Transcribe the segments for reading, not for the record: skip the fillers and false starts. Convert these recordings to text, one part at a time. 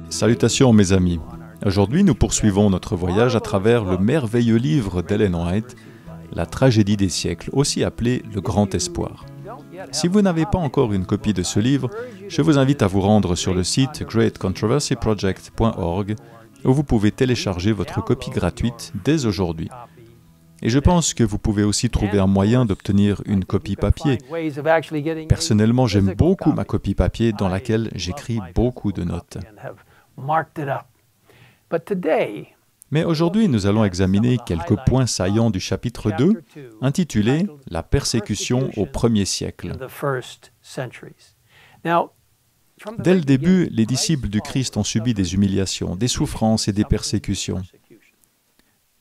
Salutations mes amis. Aujourd'hui, nous poursuivons notre voyage à travers le merveilleux livre d'Ellen White, La tragédie des siècles, aussi appelé Le Grand Espoir. Si vous n'avez pas encore une copie de ce livre, je vous invite à vous rendre sur le site greatcontroversyproject.org où vous pouvez télécharger votre copie gratuite dès aujourd'hui. Et je pense que vous pouvez aussi trouver un moyen d'obtenir une copie papier. Personnellement, j'aime beaucoup ma copie papier dans laquelle j'écris beaucoup de notes. Mais aujourd'hui, nous allons examiner quelques points saillants du chapitre 2, intitulé « La persécution au premier siècle ». Dès le début, les disciples du Christ ont subi des humiliations, des souffrances et des persécutions.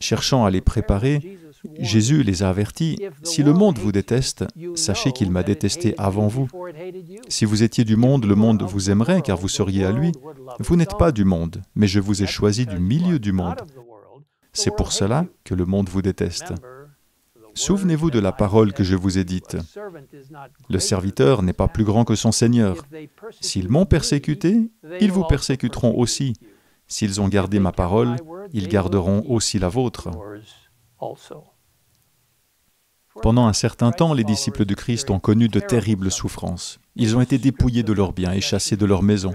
Cherchant à les préparer, Jésus les a avertis, « Si le monde vous déteste, sachez qu'il m'a détesté avant vous. Si vous étiez du monde, le monde vous aimerait car vous seriez à lui. Vous n'êtes pas du monde, mais je vous ai choisi du milieu du monde. C'est pour cela que le monde vous déteste. Souvenez-vous de la parole que je vous ai dite. Le serviteur n'est pas plus grand que son Seigneur. S'ils m'ont persécuté, ils vous persécuteront aussi. S'ils ont gardé ma parole, ils garderont aussi la vôtre. » Pendant un certain temps, les disciples du Christ ont connu de terribles souffrances. Ils ont été dépouillés de leurs biens et chassés de leur maison.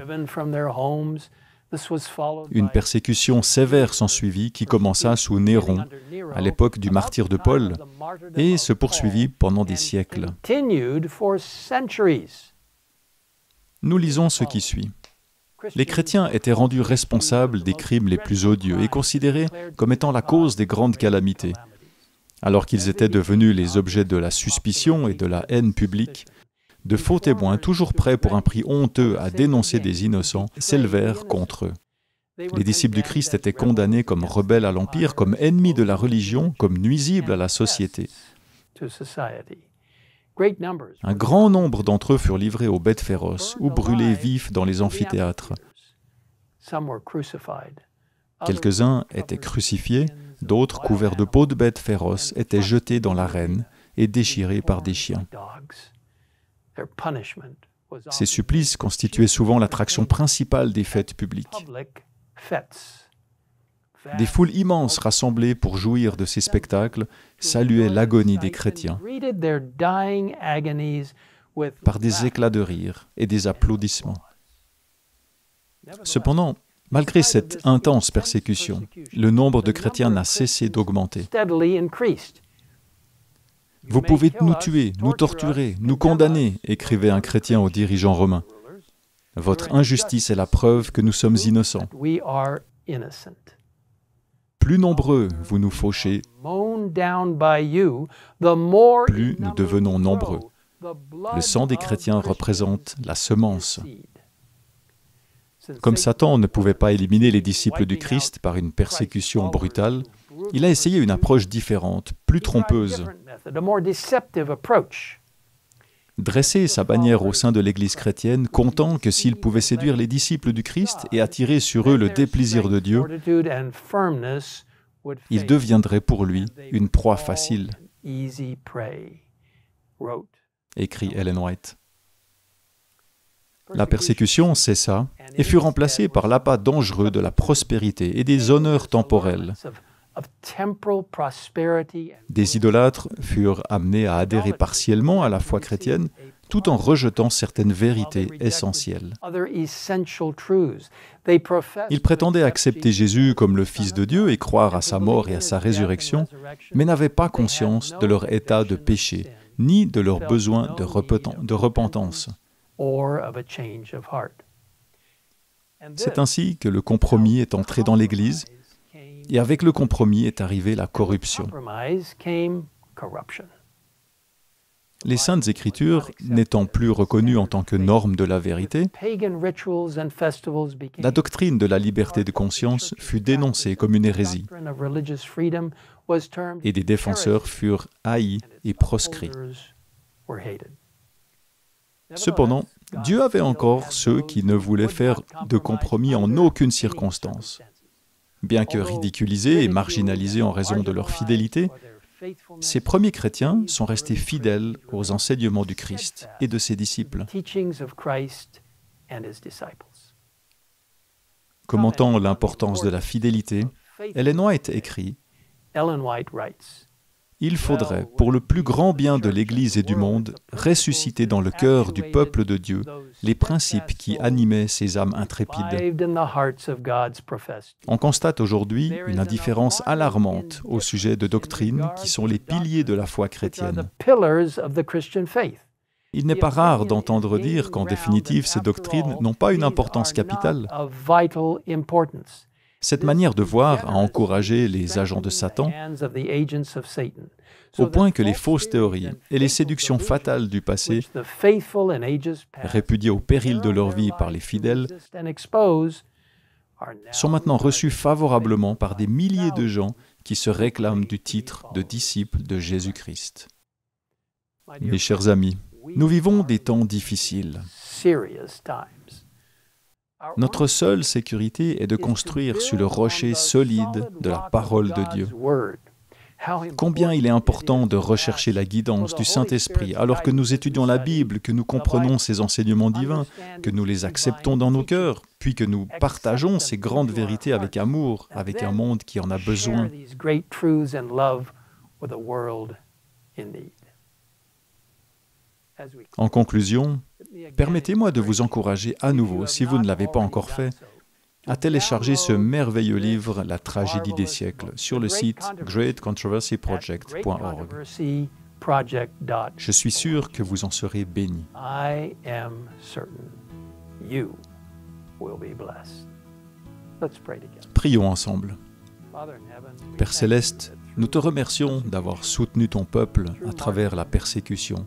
Une persécution sévère s'ensuivit qui commença sous Néron, à l'époque du martyre de Paul, et se poursuivit pendant des siècles. Nous lisons ce qui suit. Les chrétiens étaient rendus responsables des crimes les plus odieux et considérés comme étant la cause des grandes calamités. Alors qu'ils étaient devenus les objets de la suspicion et de la haine publique, de faux témoins, toujours prêts pour un prix honteux à dénoncer des innocents, s'élevèrent contre eux. Les disciples du Christ étaient condamnés comme rebelles à l'Empire, comme ennemis de la religion, comme nuisibles à la société. Un grand nombre d'entre eux furent livrés aux bêtes féroces ou brûlés vifs dans les amphithéâtres. Quelques-uns étaient crucifiés, d'autres, couverts de peau de bêtes féroces, étaient jetés dans l'arène et déchirés par des chiens. Ces supplices constituaient souvent l'attraction principale des fêtes publiques. Des foules immenses rassemblées pour jouir de ces spectacles saluaient l'agonie des chrétiens par des éclats de rire et des applaudissements. Cependant, malgré cette intense persécution, le nombre de chrétiens n'a cessé d'augmenter. « Vous pouvez nous tuer, nous torturer, nous condamner », écrivait un chrétien aux dirigeants romains. « Votre injustice est la preuve que nous sommes innocents. Plus nombreux vous nous fauchez, plus nous devenons nombreux. Le sang des chrétiens représente la semence. » Comme Satan ne pouvait pas éliminer les disciples du Christ par une persécution brutale, il a essayé une approche différente, plus trompeuse. Dresser sa bannière au sein de l'Église chrétienne, comptant que s'il pouvait séduire les disciples du Christ et attirer sur eux le déplaisir de Dieu, il deviendrait pour lui une proie facile, écrit Ellen White. La persécution cessa et fut remplacée par l'appât dangereux de la prospérité et des honneurs temporels. Des idolâtres furent amenés à adhérer partiellement à la foi chrétienne, tout en rejetant certaines vérités essentielles. Ils prétendaient accepter Jésus comme le Fils de Dieu et croire à sa mort et à sa résurrection, mais n'avaient pas conscience de leur état de péché, ni de leur besoin de repentance. C'est ainsi que le compromis est entré dans l'Église, et avec le compromis est arrivée la corruption. Les Saintes Écritures n'étant plus reconnues en tant que norme de la vérité, la doctrine de la liberté de conscience fut dénoncée comme une hérésie, et des défenseurs furent haïs et proscrits. Cependant, Dieu avait encore ceux qui ne voulaient faire de compromis en aucune circonstance. Bien que ridiculisés et marginalisés en raison de leur fidélité, ces premiers chrétiens sont restés fidèles aux enseignements du Christ et de ses disciples. Commentant l'importance de la fidélité, Ellen White écrit « Il faudrait, pour le plus grand bien de l'Église et du monde, ressusciter dans le cœur du peuple de Dieu les principes qui animaient ces âmes intrépides. » On constate aujourd'hui une indifférence alarmante au sujet de doctrines qui sont les piliers de la foi chrétienne. Il n'est pas rare d'entendre dire qu'en définitive, ces doctrines n'ont pas une importance capitale. Cette manière de voir a encouragé les agents de Satan, au point que les fausses théories et les séductions fatales du passé, répudiées au péril de leur vie par les fidèles, sont maintenant reçues favorablement par des milliers de gens qui se réclament du titre de disciples de Jésus-Christ. Mes chers amis, nous vivons des temps difficiles. Notre seule sécurité est de construire sur le rocher solide de la parole de Dieu. Combien il est important de rechercher la guidance du Saint-Esprit alors que nous étudions la Bible, que nous comprenons ses enseignements divins, que nous les acceptons dans nos cœurs, puis que nous partageons ces grandes vérités avec amour, avec un monde qui en a besoin. En conclusion, permettez-moi de vous encourager à nouveau, si vous ne l'avez pas encore fait, à télécharger ce merveilleux livre « La tragédie des siècles » sur le site greatcontroversyproject.org. Je suis sûr que vous en serez bénis. Prions ensemble. Père Céleste, nous te remercions d'avoir soutenu ton peuple à travers la persécution,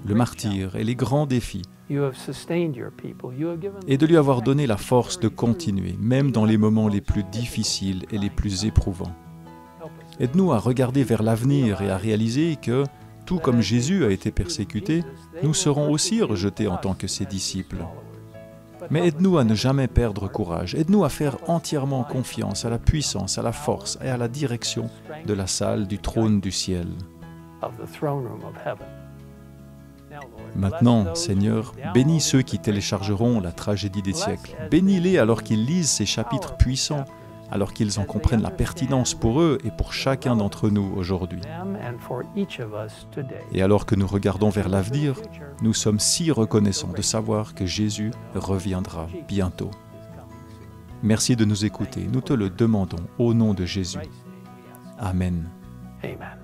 le martyre et les grands défis, et de lui avoir donné la force de continuer, même dans les moments les plus difficiles et les plus éprouvants. Aide-nous à regarder vers l'avenir et à réaliser que, tout comme Jésus a été persécuté, nous serons aussi rejetés en tant que ses disciples. Mais aide-nous à ne jamais perdre courage, aide-nous à faire entièrement confiance à la puissance, à la force et à la direction de la salle du trône du ciel. Maintenant, Seigneur, bénis ceux qui téléchargeront la tragédie des siècles. Bénis-les alors qu'ils lisent ces chapitres puissants, alors qu'ils en comprennent la pertinence pour eux et pour chacun d'entre nous aujourd'hui. Et alors que nous regardons vers l'avenir, nous sommes si reconnaissants de savoir que Jésus reviendra bientôt. Merci de nous écouter, nous te le demandons au nom de Jésus. Amen. Amen.